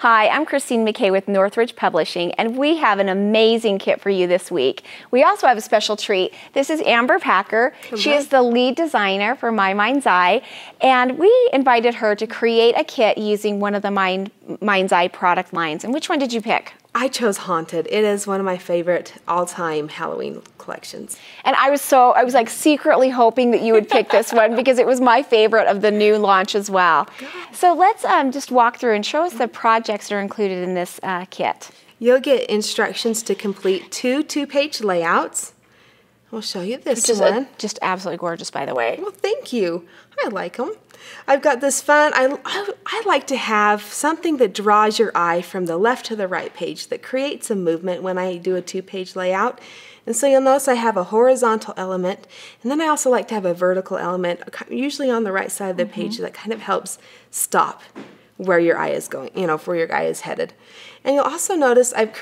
Hi, I'm Christine McKay with Northridge Publishing, and we have an amazing kit for you this week. We also have a special treat. This is Amber Packard. She is the lead designer for My Mind's Eye, and we invited her to create a kit using one of the Mind's Eye product lines. And which one did you pick? I chose Haunted. It is one of my favorite all-time Halloween collections. And I was like secretly hoping that you would pick this one because it was my favorite of the new launch as well. Good. So let's just walk through and show us the projects that are included in this kit. You'll get instructions to complete two two-page layouts. I'll show you this one. Just absolutely gorgeous, by the way. Well, thank you. I like them. I've got this fun, I like to have something that draws your eye from the left to the right page, that creates a movement when I do a two-page layout. And so you'll notice I have a horizontal element, and then I also like to have a vertical element, usually on the right side of the page, that kind of helps stop where your eye is going, where your eye is headed. And you'll also notice I've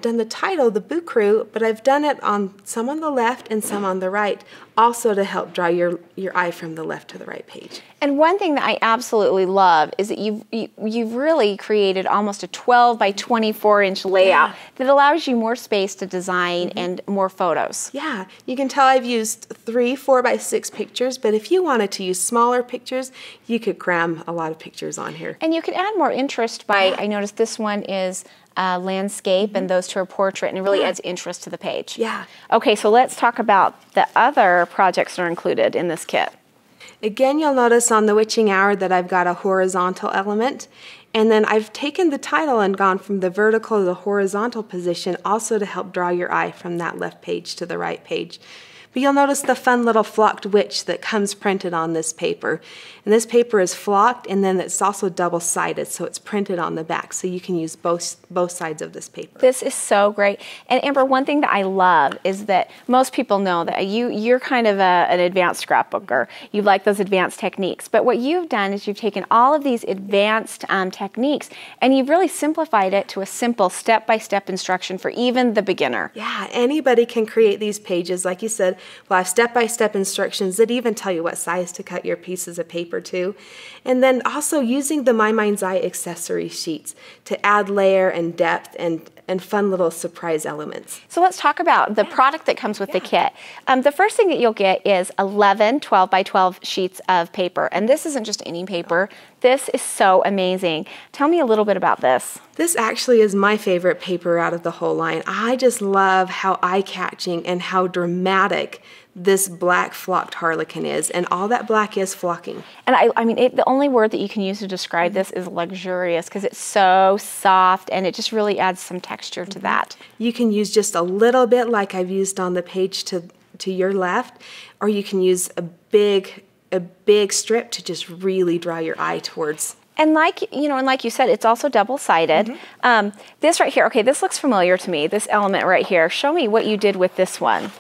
done the title, The Boo Crew, but I've done it on some on the left and some on the right, also to help draw your eye from the left to the right page. And one thing that I absolutely love is that you've really created almost a 12 by 24 inch layout that allows you more space to design and more photos. Yeah, you can tell I've used 3 4x6 pictures, but if you wanted to use smaller pictures, you could cram a lot of pictures on here. And you can add more interest by, I noticed this one is landscape and those two are portrait, and it really adds interest to the page. Yeah. Okay, so let's talk about the other projects that are included in this kit. Again, you'll notice on the Witching Hour that I've got a horizontal element, and then I've taken the title and gone from the vertical to the horizontal position also to help draw your eye from that left page to the right page. But you'll notice the fun little flocked witch that comes printed on this paper. And this paper is flocked, and then it's also double-sided, so it's printed on the back, so you can use both sides of this paper. This is so great. And Amber, one thing that I love is that most people know that you're kind of an advanced scrapbooker. You like those advanced techniques. But what you've done is you've taken all of these advanced techniques, and you've really simplified it to a simple step-by-step instruction for even the beginner. Yeah, anybody can create these pages. Like you said, we'll have step-by-step instructions that even tell you what size to cut your pieces of paper to. And then also using the My Mind's Eye accessory sheets to add layer and depth and fun little surprise elements. So let's talk about the product that comes with the kit. The first thing that you'll get is 11 12 by 12 sheets of paper. And this isn't just any paper. This is so amazing. Tell me a little bit about this. This actually is my favorite paper out of the whole line. I just love how eye-catching and how dramatic this black flocked harlequin is, and all that black is flocking. And I mean, the only word that you can use to describe this is luxurious, because it's so soft and it just really adds some texture to that. You can use just a little bit like I've used on the page to your left, or you can use a big strip to just really draw your eye towards. And like you said, it's also double-sided. This right here, okay, this looks familiar to me, this element right here. Show me what you did with this one.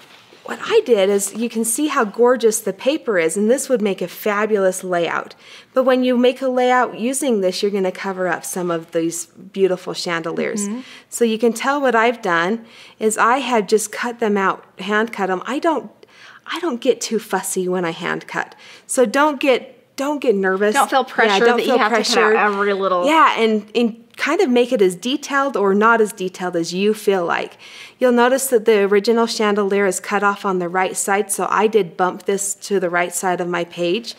What I did is, you can see how gorgeous the paper is, and this would make a fabulous layout. But when you make a layout using this, you're going to cover up some of these beautiful chandeliers. So you can tell what I've done is I have just cut them out, hand cut them. I don't get too fussy when I hand cut. So don't get nervous. Don't feel pressure that you have to cut out every little. Yeah, and kind of make it as detailed or not as detailed as you feel like. You'll notice that the original chandelier is cut off on the right side, so I did bump this to the right side of my page.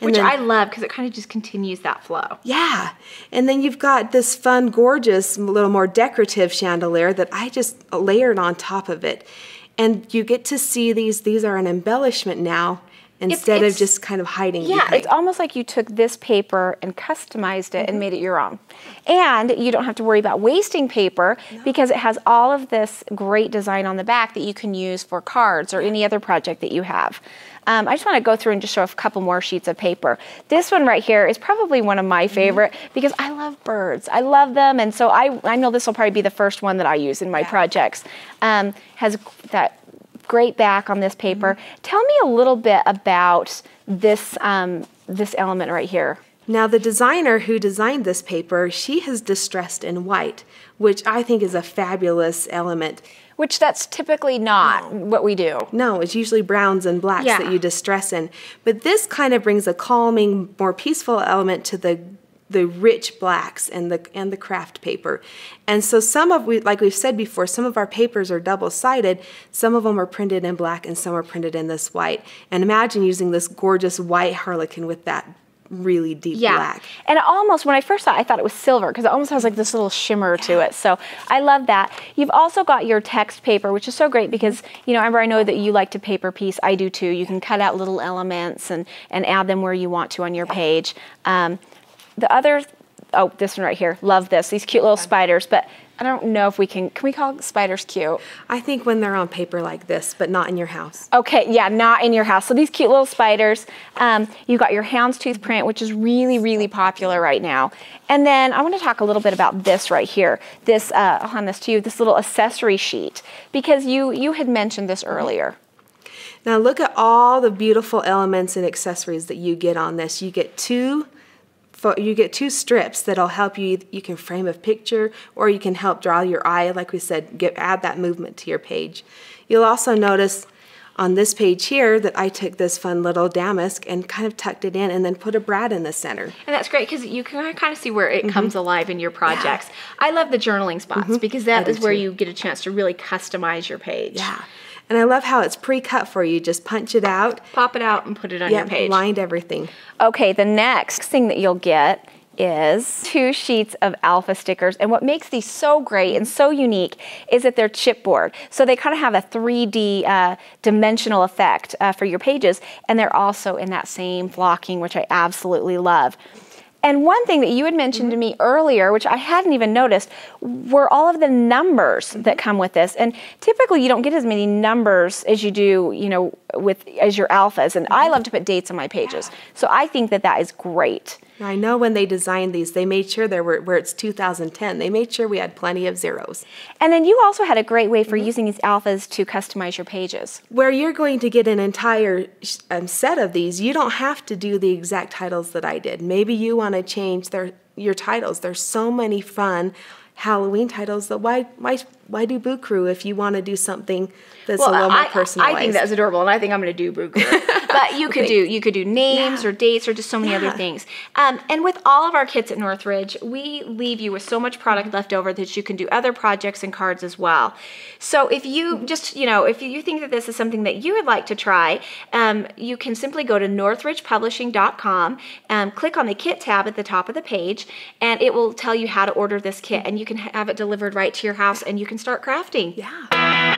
Which I love, because it kind of just continues that flow. Yeah, and then you've got this fun, gorgeous, little more decorative chandelier that I just layered on top of it. And you get to see these are an embellishment now, instead of just kind of hiding behind. It's almost like you took this paper and customized it and made it your own. And you don't have to worry about wasting paper because it has all of this great design on the back that you can use for cards or any other project that you have. I just want to go through and just show a couple more sheets of paper. This one right here is probably one of my favorite because I love birds. I love them, and so I know this will probably be the first one that I use in my projects. Has that great back on this paper. Tell me a little bit about this this element right here. Now, the designer who designed this paper, she has distressed in white, which I think is a fabulous element. Which that's typically not what we do. No, it's usually browns and blacks that you distress in. But this kind of brings a calming, more peaceful element to the the rich blacks and the craft paper. And so like we've said before, some of our papers are double-sided. Some of them are printed in black and some are printed in this white. And imagine using this gorgeous white harlequin with that really deep black. And almost, when I first saw it, I thought it was silver because it almost has like this little shimmer to it. So I love that. You've also got your text paper, which is so great because, you know, Amber, I know that you like to paper piece. I do too. You can cut out little elements and add them where you want to on your page. The other, oh, this one right here, love this. These cute little spiders, but I don't know if can we call spiders cute? I think when they're on paper like this, but not in your house. Okay, yeah, not in your house. So these cute little spiders. You've got your houndstooth print, which is really, really popular right now. And then I want to talk a little bit about this right here. This, I'll hand this to you, this little accessory sheet, because you had mentioned this earlier. Now look at all the beautiful elements and accessories that you get on this. You get two strips that'll help you. You can frame a picture, or you can help draw your eye. Like we said, add that movement to your page. You'll also notice on this page here that I took this fun little damask and kind of tucked it in and then put a brad in the center. And that's great because you can kind of see where it comes alive in your projects. Yeah. I love the journaling spots because that is where you get a chance to really customize your page. Yeah. And I love how it's pre-cut for you. Just punch it out. Pop it out and put it on your page. Lined everything. Okay, the next thing that you'll get is 2 sheets of alpha stickers. And what makes these so great and so unique is that they're chipboard. So they kind of have a 3D dimensional effect for your pages. And they're also in that same flocking, which I absolutely love. And one thing that you had mentioned to me earlier, which I hadn't even noticed, were all of the numbers that come with this. And typically you don't get as many numbers as you do, you know, as your alphas. And I love to put dates on my pages. So I think that that is great. I know when they designed these, they made sure where it's 2010, they made sure we had plenty of zeros. And then you also had a great way for using these alphas to customize your pages. Where you're going to get an entire set of these, you don't have to do the exact titles that I did. Maybe you want to change your titles. There's so many fun Halloween titles that why do Boo Crew if you want to do something that's a little more personalized? I think that's adorable, and I think I'm going to do Boo Crew. But you could do names or dates or just so many other things. And with all of our kits at Northridge, we leave you with so much product left over that you can do other projects and cards as well. So if you just, you know, if you think that this is something that you would like to try, you can simply go to northridgepublishing.com and click on the kit tab at the top of the page, and it will tell you how to order this kit, and you can have it delivered right to your house, and you can start crafting. Yeah.